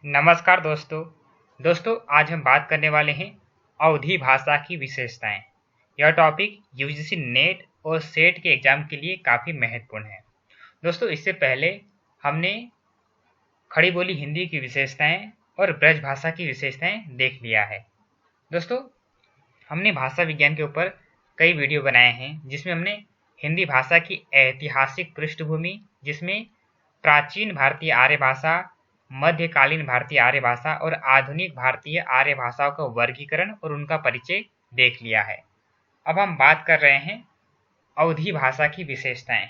नमस्कार दोस्तों आज हम बात करने वाले हैं अवधी भाषा की विशेषताएं। यह टॉपिक यूजीसी नेट और सेट के एग्जाम के लिए काफ़ी महत्वपूर्ण है। दोस्तों इससे पहले हमने खड़ी बोली हिंदी की विशेषताएं और ब्रज भाषा की विशेषताएं देख लिया है। दोस्तों हमने भाषा विज्ञान के ऊपर कई वीडियो बनाए हैं जिसमें हमने हिंदी भाषा की ऐतिहासिक पृष्ठभूमि, जिसमें प्राचीन भारतीय आर्य भाषा, मध्यकालीन भारतीय आर्य भाषा और आधुनिक भारतीय आर्य भाषाओं का वर्गीकरण और उनका परिचय देख लिया है। अब हम बात कर रहे हैं अवधी भाषा की विशेषताएं।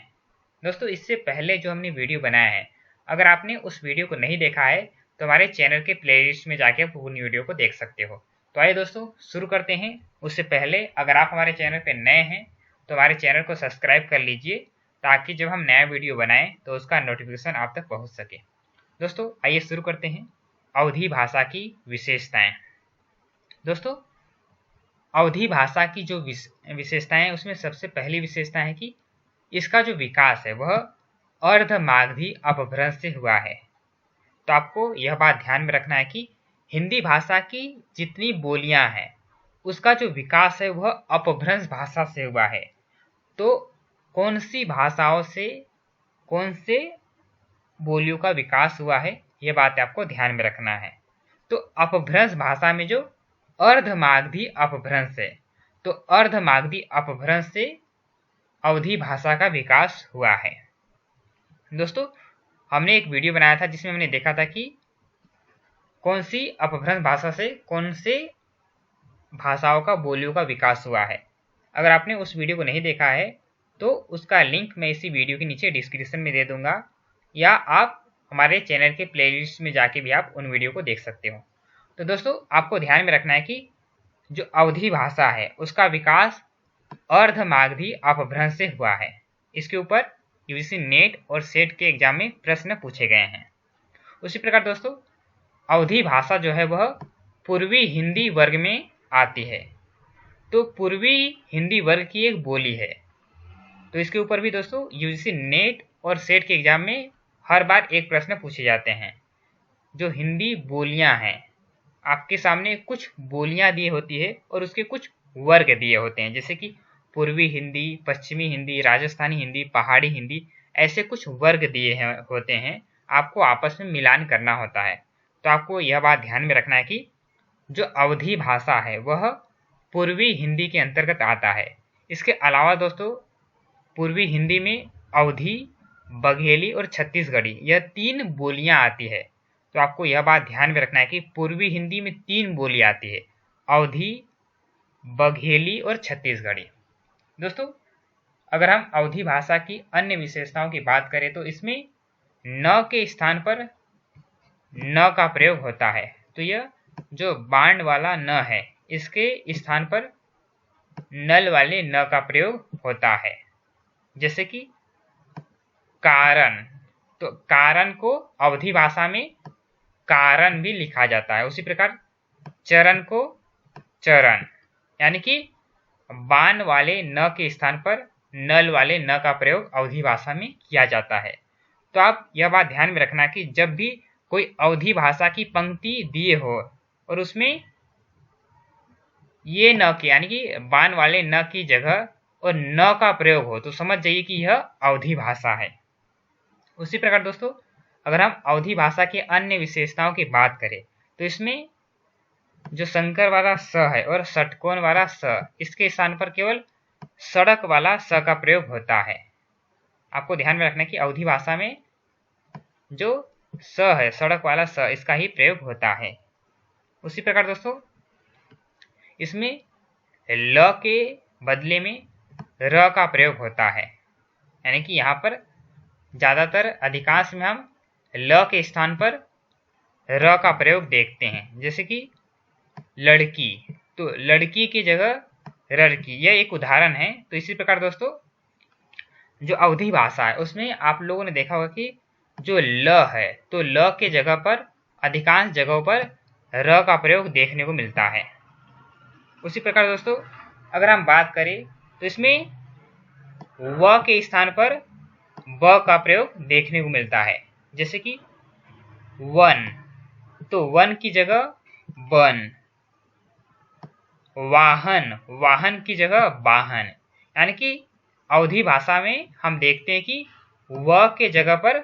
दोस्तों इससे पहले जो हमने वीडियो बनाया है, अगर आपने उस वीडियो को नहीं देखा है तो हमारे चैनल के प्लेलिस्ट में जाके आप उन वीडियो को देख सकते हो। तो आइए दोस्तों शुरू करते हैं। उससे पहले अगर आप हमारे चैनल पर नए हैं तो हमारे चैनल को सब्सक्राइब कर लीजिए ताकि जब हम नया वीडियो बनाएं तो उसका नोटिफिकेशन आप तक पहुंच सके। दोस्तों आइए शुरू करते हैं अवधी भाषा की विशेषताएं। दोस्तों अवधी भाषा की जो विशेषताएं, उसमें सबसे पहली विशेषता है कि इसका जो विकास है वह अर्धमागधी अपभ्रंश से हुआ है। तो आपको यह बात ध्यान में रखना है कि हिंदी भाषा की जितनी बोलियां हैं उसका जो विकास है वह अपभ्रंश भाषा से हुआ है। तो कौन सी भाषाओं से कौन से बोलियों का विकास हुआ है, यह बात आपको ध्यान में रखना है। तो अपभ्रंश भाषा में जो अर्धमागधी अपभ्रंश है, तो अर्धमागधी अपभ्रंश से अवधी भाषा का विकास हुआ है। दोस्तों हमने एक वीडियो बनाया था जिसमें हमने देखा था कि कौन सी अपभ्रंश भाषा से कौन से भाषाओं का बोलियों का विकास हुआ है। अगर आपने उस वीडियो को नहीं देखा है तो उसका लिंक मैं इसी वीडियो के नीचे डिस्क्रिप्शन में दे दूंगा, या आप हमारे चैनल के प्लेलिस्ट में जाके भी आप उन वीडियो को देख सकते हो। तो दोस्तों आपको ध्यान में रखना है कि जो अवधी भाषा है उसका विकास अर्धमागधी अपभ्रंश से हुआ है। इसके ऊपर यूजीसी नेट और सेट के एग्जाम में प्रश्न पूछे गए हैं। उसी प्रकार दोस्तों अवधी भाषा जो है वह पूर्वी हिंदी वर्ग में आती है। तो पूर्वी हिंदी वर्ग की एक बोली है। तो इसके ऊपर भी दोस्तों यूजीसी नेट और सेट के एग्जाम में हर बार एक प्रश्न पूछे जाते हैं। जो हिंदी बोलियां हैं, आपके सामने कुछ बोलियां दी होती है और उसके कुछ वर्ग दिए होते हैं, जैसे कि पूर्वी हिंदी, पश्चिमी हिंदी, राजस्थानी हिंदी, पहाड़ी हिंदी, ऐसे कुछ वर्ग दिए होते हैं। आपको आपस में मिलान करना होता है। तो आपको यह बात ध्यान में रखना है कि जो अवधी भाषा है वह पूर्वी हिंदी के अंतर्गत आता है। इसके अलावा दोस्तों पूर्वी हिंदी में अवधी, बघेली और छत्तीसगढ़ी, यह 3 बोलियां आती है। तो आपको यह बात ध्यान में रखना है कि पूर्वी हिंदी में 3 बोली आती है, अवधी, बघेली और छत्तीसगढ़ी। दोस्तों अगर हम अवधी भाषा की अन्य विशेषताओं की बात करें तो इसमें न के स्थान पर न का प्रयोग होता है। तो यह जो बाण वाला न है इसके स्थान पर नल वाले न का प्रयोग होता है। जैसे कि कारण, तो कारण को अवधी भाषा में कारण भी लिखा जाता है। उसी प्रकार चरण को चरण, यानी कि बाण वाले न के स्थान पर नल वाले न का प्रयोग अवधी भाषा में किया जाता है। तो आप यह बात ध्यान में रखना कि जब भी कोई अवधी भाषा की पंक्ति दिए हो और उसमें ये न के यानी कि बाण वाले न की जगह और न का प्रयोग हो तो समझ जाइए कि यह अवधी भाषा है। उसी प्रकार दोस्तों अगर हम अवधी भाषा की अन्य विशेषताओं की बात करें तो इसमें जो संकर वाला स है और षटकोण वाला स, इसके स्थान पर केवल सड़क वाला स का प्रयोग होता है। आपको ध्यान में रखना कि अवधी भाषा में जो स है, सड़क वाला स, इसका ही प्रयोग होता है। उसी प्रकार दोस्तों इसमें ल के बदले में र का प्रयोग होता है, यानी कि यहाँ पर ज्यादातर अधिकांश में हम ल के स्थान पर र का प्रयोग देखते हैं। जैसे कि लड़की, तो लड़की की जगह रड़की, यह एक उदाहरण है। तो इसी प्रकार दोस्तों जो अवधी भाषा है उसमें आप लोगों ने देखा होगा कि जो ल है तो ल के जगह पर अधिकांश जगहों पर र का प्रयोग देखने को मिलता है। उसी प्रकार दोस्तों अगर हम बात करें तो इसमें व के स्थान पर ब का प्रयोग देखने को मिलता है। जैसे कि वन, तो वन की जगह वन, वाहन, वाहन की जगह वाहन। यानी कि अवधी भाषा में हम देखते हैं कि व के जगह पर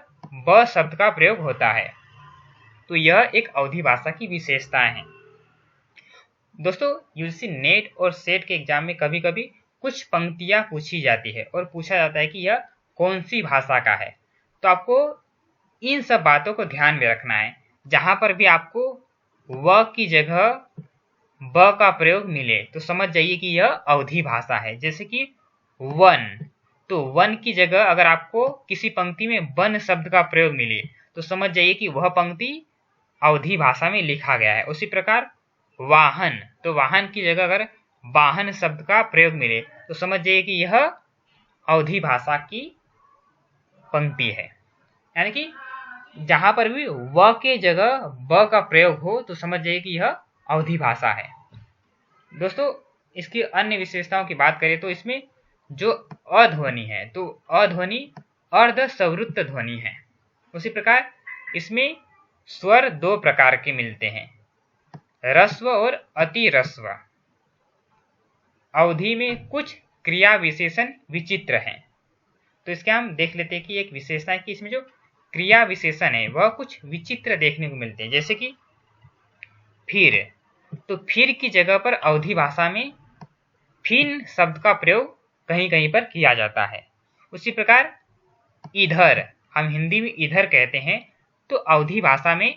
ब शब्द का प्रयोग होता है। तो यह एक अवधी भाषा की विशेषताएं हैं। दोस्तों, यूजीसी नेट और सेट के एग्जाम में कभी कभी कुछ पंक्तियां पूछी जाती है और पूछा जाता है कि यह कौन सी भाषा का है। तो आपको इन सब बातों को ध्यान में रखना है। जहां पर भी आपको व की जगह ब का प्रयोग मिले तो समझ जाइए कि यह अवधी भाषा है। जैसे कि वन, तो वन की जगह अगर आपको किसी पंक्ति में वन शब्द का प्रयोग मिले तो समझ जाइए कि वह पंक्ति अवधी भाषा में लिखा गया है। उसी प्रकार वाहन, तो वाहन की जगह अगर वाहन शब्द का प्रयोग मिले तो समझ जाइए कि यह अवधी भाषा की पंक्ति है। यानी कि जहां पर भी व के जगह ब का प्रयोग हो तो समझ जाइए कि यह अवधी भाषा है। दोस्तों, इसकी अन्य विशेषताओं की बात करें तो इसमें जो अध्वनि है तो अध्वनि अर्ध संवृत्त ध्वनि है। उसी प्रकार इसमें स्वर दो प्रकार के मिलते हैं, रस्व और अति रस्व। अवधि में कुछ क्रिया विशेषण विचित्र हैं। तो इसके हम देख लेते हैं कि एक विशेषता है कि इसमें जो क्रिया विशेषण है वह कुछ विचित्र देखने को मिलते हैं। जैसे कि फिर, तो फिर की जगह पर अवधी भाषा में फिन शब्द का प्रयोग कहीं कहीं पर किया जाता है। उसी प्रकार इधर, हम हिंदी में इधर कहते हैं तो अवधी भाषा में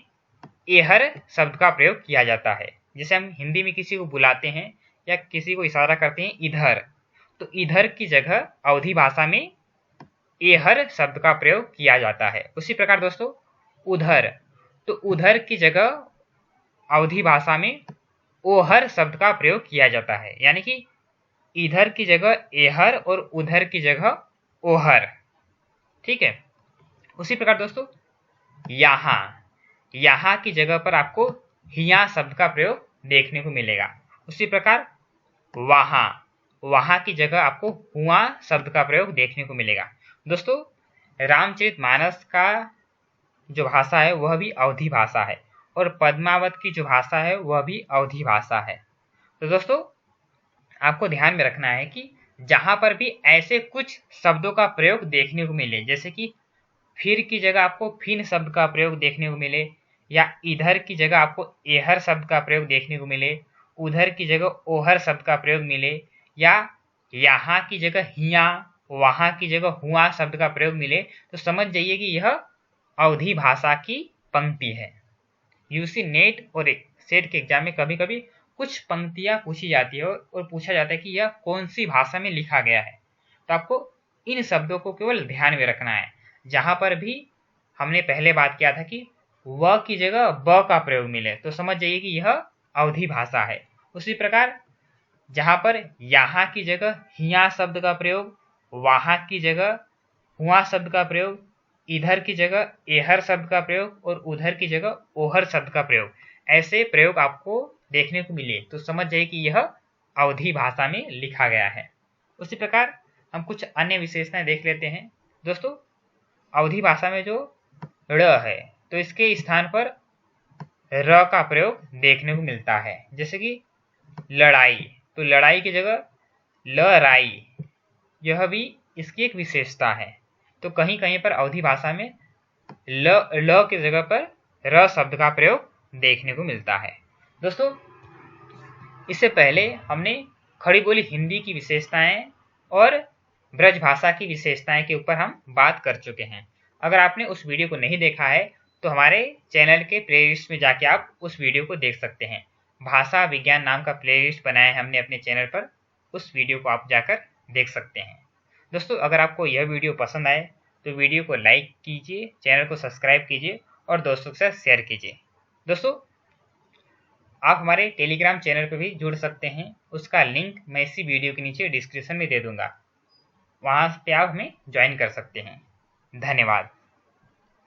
एहर शब्द का प्रयोग किया जाता है। जैसे हम हिंदी में किसी को बुलाते हैं या किसी को इशारा करते हैं इधर, तो इधर की जगह अवधी भाषा में एहर शब्द का प्रयोग किया जाता है। उसी प्रकार दोस्तों उधर, तो उधर की जगह अवधी भाषा में ओहर शब्द का प्रयोग किया जाता है। यानी कि इधर की जगह एहर और उधर की जगह ओहर। ठीक है। उसी प्रकार दोस्तों यहाँ, यहाँ की जगह पर आपको हिया शब्द का प्रयोग देखने को मिलेगा। उसी प्रकार वहां, वहां की जगह आपको हुआ शब्द का प्रयोग देखने को मिलेगा। दोस्तों, रामचरितमानस का जो भाषा है वह भी अवधी भाषा है और पद्मावत की जो भाषा है वह भी अवधी भाषा है। तो दोस्तों, आपको ध्यान में रखना है कि जहां पर भी ऐसे कुछ शब्दों का प्रयोग देखने को मिले, जैसे कि फिर की जगह आपको फिन शब्द का प्रयोग देखने को मिले, या इधर की जगह आपको एहर शब्द का प्रयोग देखने को मिले, उधर की जगह ओहर शब्द का प्रयोग मिले, या यहाँ की जगह हिया, वहां की जगह हुआ शब्द का प्रयोग मिले, तो समझ जाइए कि यह अवधी भाषा की पंक्ति है। यूजीसी नेट और सेट के एग्जाम में कभी कभी कुछ पंक्तियां पूछी जाती है और पूछा जाता है कि यह कौन सी भाषा में लिखा गया है। तो आपको इन शब्दों को केवल ध्यान में रखना है। जहां पर भी हमने पहले बात किया था कि व की जगह ब का प्रयोग मिले तो समझ जाइए कि यह अवधी भाषा है। उसी प्रकार जहां पर यहाँ की जगह हिया शब्द का प्रयोग, वहां की जगह हुआ शब्द का प्रयोग, इधर की जगह एहर शब्द का प्रयोग और उधर की जगह ओहर शब्द का प्रयोग, ऐसे प्रयोग आपको देखने को मिले तो समझ जाइए कि यह अवधी भाषा में लिखा गया है। उसी प्रकार हम कुछ अन्य विशेषताएं देख लेते हैं। दोस्तों, अवधी भाषा में जो ड़ है तो इसके स्थान पर र का प्रयोग देखने को मिलता है। जैसे कि लड़ाई, तो लड़ाई की जगह लड़ाई, यह भी इसकी एक विशेषता है। तो कहीं कहीं पर अवधी भाषा में ल की जगह पर र शब्द का प्रयोग देखने को मिलता है। दोस्तों, इससे पहले हमने खड़ी बोली हिंदी की विशेषताएं और ब्रज भाषा की विशेषताएं के ऊपर हम बात कर चुके हैं। अगर आपने उस वीडियो को नहीं देखा है तो हमारे चैनल के प्लेलिस्ट में जाके आप उस वीडियो को देख सकते हैं। भाषा विज्ञान नाम का प्लेलिस्ट बनाया है हमने अपने चैनल पर, उस वीडियो को आप जाकर देख सकते हैं। दोस्तों, अगर आपको यह वीडियो पसंद आए तो वीडियो को लाइक कीजिए, चैनल को सब्सक्राइब कीजिए और दोस्तों के साथ शेयर कीजिए। दोस्तों, आप हमारे टेलीग्राम चैनल पर भी जुड़ सकते हैं, उसका लिंक मैं इसी वीडियो के नीचे डिस्क्रिप्शन में दे दूंगा, वहां पे आप हमें ज्वाइन कर सकते हैं। धन्यवाद।